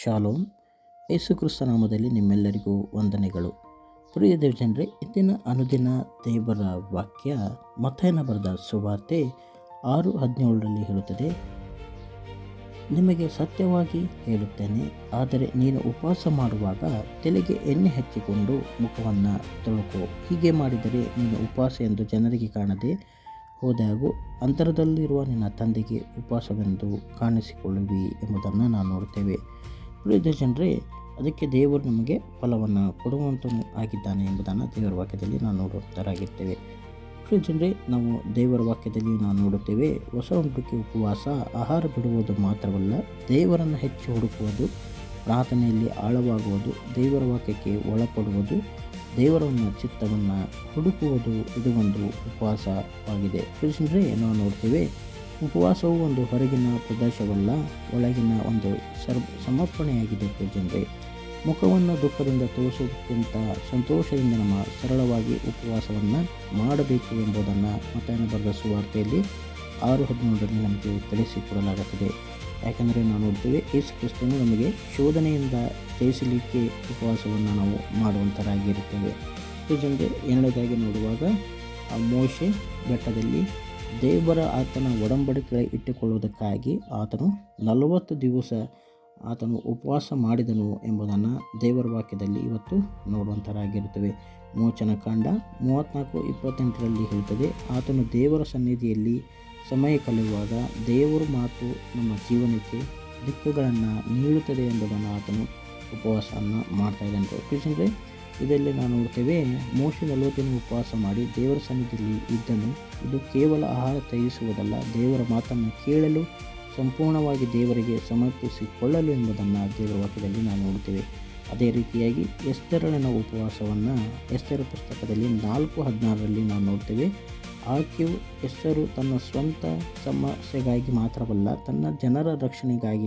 Shalom. Yesu Krista ನಾಮದಲ್ಲಿ ನಿಮ್ಮೆಲ್ಲರಿಗೂ ವಂದನೆಗಳು. ಪ್ರಿಯ ದೇವಜನರೇ, ಇಂದಿನ ಅನುದಿನ ದೇವರ ವಾಕ್ಯ ಮತ್ತಾಯನ ಬರೆದ ಸುವಾರ್ತೆ 6:17 ಹೇಳುತ್ತದೆ, ನಿಮಗೆ ಸತ್ಯವಾಗಿ ಹೇಳುತ್ತೇನೆ, ಆದರೆ ನೀನು ಉಪವಾಸ ಮಾಡುವಾಗ ತಲೆಗೆ ಎಣ್ಣೆ ಹಚ್ಚಿಕೊಂಡು ಮುಖವನ್ನು ತೊಳುಕೋ. ಹೀಗೆ ಮಾಡಿದರೆ ನೀನು ಉಪವಾಸ ಎಂದು ಜನರಿಗೆ ಕಾಣದೆ ಹೋದಾಗೂ ಅಂತರದಲ್ಲಿರುವ ನಿನ್ನ ತಂದೆಗೆ ಉಪವಾಸವೆಂದು ಕಾಣಿಸಿಕೊಳ್ಳುವಿ ಎಂಬುದನ್ನು ನಾವು ನೋಡ್ತೇವೆ. ಪ್ರಿಯ ಜನರೇ, ಅದಕ್ಕೆ ದೇವರು ನಮಗೆ ಫಲವನ್ನು ಕೊಡುವಂತನು ಆಗಿದ್ದಾನೆ ಎಂಬುದನ್ನು ದೇವರ ವಾಕ್ಯದಲ್ಲಿ ನಾವು ನೋಡುವಂತರಾಗಿರ್ತೇವೆ. ಪ್ರಿಯ ಜನರೇ, ನಾವು ದೇವರ ವಾಕ್ಯದಲ್ಲಿ ನಾವು ನೋಡುತ್ತೇವೆ, ಹೊಸ ಒಡಂಬಡಿಕೆ ಉಪವಾಸ ಆಹಾರ ಬಿಡುವುದು ಮಾತ್ರವಲ್ಲ, ದೇವರನ್ನು ಹೆಚ್ಚು ಹುಡುಕುವುದು, ಪ್ರಾರ್ಥನೆಯಲ್ಲಿ ಆಳವಾಗುವುದು, ದೇವರ ವಾಕ್ಯಕ್ಕೆ ಒಳಪಡುವುದು, ದೇವರನ್ನ ಚಿತ್ತವನ್ನು ಹುಡುಕುವುದು, ಇದು ಒಂದು ಉಪವಾಸವಾಗಿದೆ. ಪ್ರಿಯ ಜನರೇ, ನಾವು ನೋಡ್ತೇವೆ, ಉಪವಾಸವು ಒಂದು ಹೊರಗಿನ ಪ್ರದೇಶವಲ್ಲ, ಒಳಗಿನ ಒಂದು ಸಮರ್ಪಣೆಯಾಗಿದೆ. ಪ್ರಿಯ ಜನರೇ, ಮುಖವನ್ನು ದುಃಖದಿಂದ ತೋರಿಸುವುದಕ್ಕಿಂತ ಸಂತೋಷದಿಂದ ನಮ್ಮ ಸರಳವಾಗಿ ಉಪವಾಸವನ್ನು ಮಾಡಬೇಕು ಎಂಬುದನ್ನು ಮತ್ತಾಯನ ಬರೆದ ಸುವಾರ್ತೆಯಲ್ಲಿ 6:17 ನಮಗೆ ತಿಳಿಸಿಕೊಡಲಾಗುತ್ತದೆ. ಯಾಕೆಂದರೆ ನಾವು ನೋಡ್ತೇವೆ, ಯೇಸು ಕ್ರಿಸ್ತನು ನಮಗೆ ಶೋಧನೆಯಿಂದ ಜಯಿಸಲಿಕ್ಕೆ ಉಪವಾಸವನ್ನು ನಾವು ಮಾಡುವಂಥರಾಗಿರುತ್ತೇವೆ. ಪ್ರಿಯ ಜನರೇ, ಎರಡನೇದಾಗಿ ನೋಡುವಾಗ ಆ ಮೋಶೆ ಬೆಟ್ಟದಲ್ಲಿ ದೇವರ ಆತನ ಒಡಂಬಡಿಕೆ ಇಟ್ಟುಕೊಳ್ಳುವುದಕ್ಕಾಗಿ ಆತನು 40 ದಿವಸ ಆತನು ಉಪವಾಸ ಮಾಡಿದನು ಎಂಬುದನ್ನು ದೇವರ ವಾಕ್ಯದಲ್ಲಿ ಇವತ್ತು ನೋಡುವಂಥರಾಗಿರುತ್ತವೆ. ಮೋಚನ ಕಾಂಡ 34:28 ಹೇಳುತ್ತದೆ, ಆತನು ದೇವರ ಸನ್ನಿಧಿಯಲ್ಲಿ ಸಮಯ ಕಳೆಯುವಾಗ ದೇವರ ಮಾತು ನಮ್ಮ ಜೀವನಕ್ಕೆ ದಿಕ್ಕುಗಳನ್ನು ನೀಡುತ್ತದೆ ಎಂಬುದನ್ನು ಆತನು ಉಪವಾಸವನ್ನು ಮಾಡ್ತಾ ಇದ್ದಾನೆ. ಯಾಕೆಂದರೆ ಇದರಲ್ಲಿ ನಾವು ನೋಡ್ತೇವೆ, ಮೋಶೆ 40 ದಿನ ಉಪವಾಸ ಮಾಡಿ ದೇವರ ಸನ್ನಿಧಿಯಲ್ಲಿ ಇದ್ದನು. ಇದು ಕೇವಲ ಆಹಾರ ತ್ಯಜಿಸುವುದಲ್ಲ, ದೇವರ ಮಾತನ್ನು ಕೇಳಲು ಸಂಪೂರ್ಣವಾಗಿ ದೇವರಿಗೆ ಸಮರ್ಪಿಸಿಕೊಳ್ಳಲು ಎಂಬುದನ್ನು ದೇವರ ವಾಕ್ಯದಲ್ಲಿ ನಾವು ನೋಡ್ತೇವೆ. ಅದೇ ರೀತಿಯಾಗಿ ಎಸ್ತರನ ಉಪವಾಸವನ್ನು ಎಸ್ತರ ಪುಸ್ತಕದಲ್ಲಿ 4:16 ನಾವು ನೋಡ್ತೇವೆ. ಆಕೆಯು ಎಸ್ತರು ತನ್ನ ಸ್ವಂತ ಸಮಸ್ಯೆಗಾಗಿ ಮಾತ್ರವಲ್ಲ, ತನ್ನ ಜನರ ರಕ್ಷಣೆಗಾಗಿ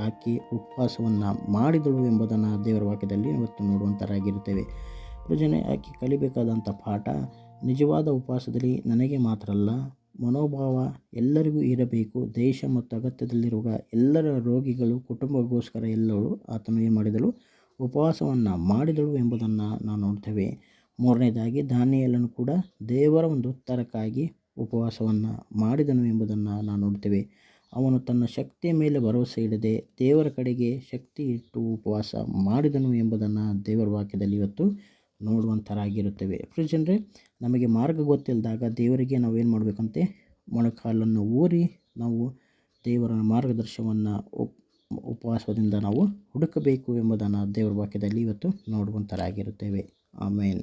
ಆಕೆ ಉಪವಾಸವನ್ನು ಮಾಡಿದಳು ಎಂಬುದನ್ನು ದೇವರ ವಾಕ್ಯದಲ್ಲಿ ಇವತ್ತು ನೋಡುವಂಥರಾಗಿರುತ್ತೇವೆ. ಪ್ರಜನೆ ಆಕೆ ಕಲಿಬೇಕಾದಂಥ ಪಾಠ, ನಿಜವಾದ ಉಪವಾಸದಲ್ಲಿ ನನಗೆ ಮಾತ್ರ ಅಲ್ಲ, ಮನೋಭಾವ ಎಲ್ಲರಿಗೂ ಇರಬೇಕು. ದೇಶ ಮತ್ತು ಅಗತ್ಯದಲ್ಲಿರುವ ಎಲ್ಲರ ರೋಗಿಗಳು ಕುಟುಂಬಕ್ಕೋಸ್ಕರ ಎಲ್ಲವಳು ಆತನು ಏನು ಮಾಡಿದಳು, ಉಪವಾಸವನ್ನು ಮಾಡಿದಳು ಎಂಬುದನ್ನು ನಾವು ನೋಡ್ತೇವೆ. ಮೂರನೇದಾಗಿ ದಾನಿಯೇಲನು ಕೂಡ ದೇವರ ಒಂದು ಉತ್ತರಕ್ಕಾಗಿ ಉಪವಾಸವನ್ನು ಮಾಡಿದನು ಎಂಬುದನ್ನು ನಾವು ನೋಡ್ತೇವೆ. ಅವನು ತನ್ನ ಶಕ್ತಿಯ ಮೇಲೆ ಭರವಸೆ ಇಡದೆ ದೇವರ ಕಡೆಗೆ ಶಕ್ತಿ ಇಟ್ಟು ಉಪವಾಸ ಮಾಡಿದನು ಎಂಬುದನ್ನು ದೇವರ ವಾಕ್ಯದಲ್ಲಿ ಇವತ್ತು ನೋಡುವಂಥರಾಗಿರುತ್ತೇವೆ. ಪ್ರಿಯ ಜನರೇ, ನಮಗೆ ಮಾರ್ಗ ಗೊತ್ತಿಲ್ಲದಾಗ ದೇವರಿಗೆ ನಾವೇನು ಮಾಡಬೇಕಂತೆ, ಮೊಣಕಾಲನ್ನು ಊರಿ ನಾವು ದೇವರ ಮಾರ್ಗದರ್ಶನವನ್ನು ಉಪವಾಸದಿಂದ ನಾವು ಹುಡುಕಬೇಕು ಎಂಬುದನ್ನು ದೇವರ ವಾಕ್ಯದಲ್ಲಿ ಇವತ್ತು ನೋಡುವಂಥರಾಗಿರುತ್ತೇವೆ. ಆಮೇನ್.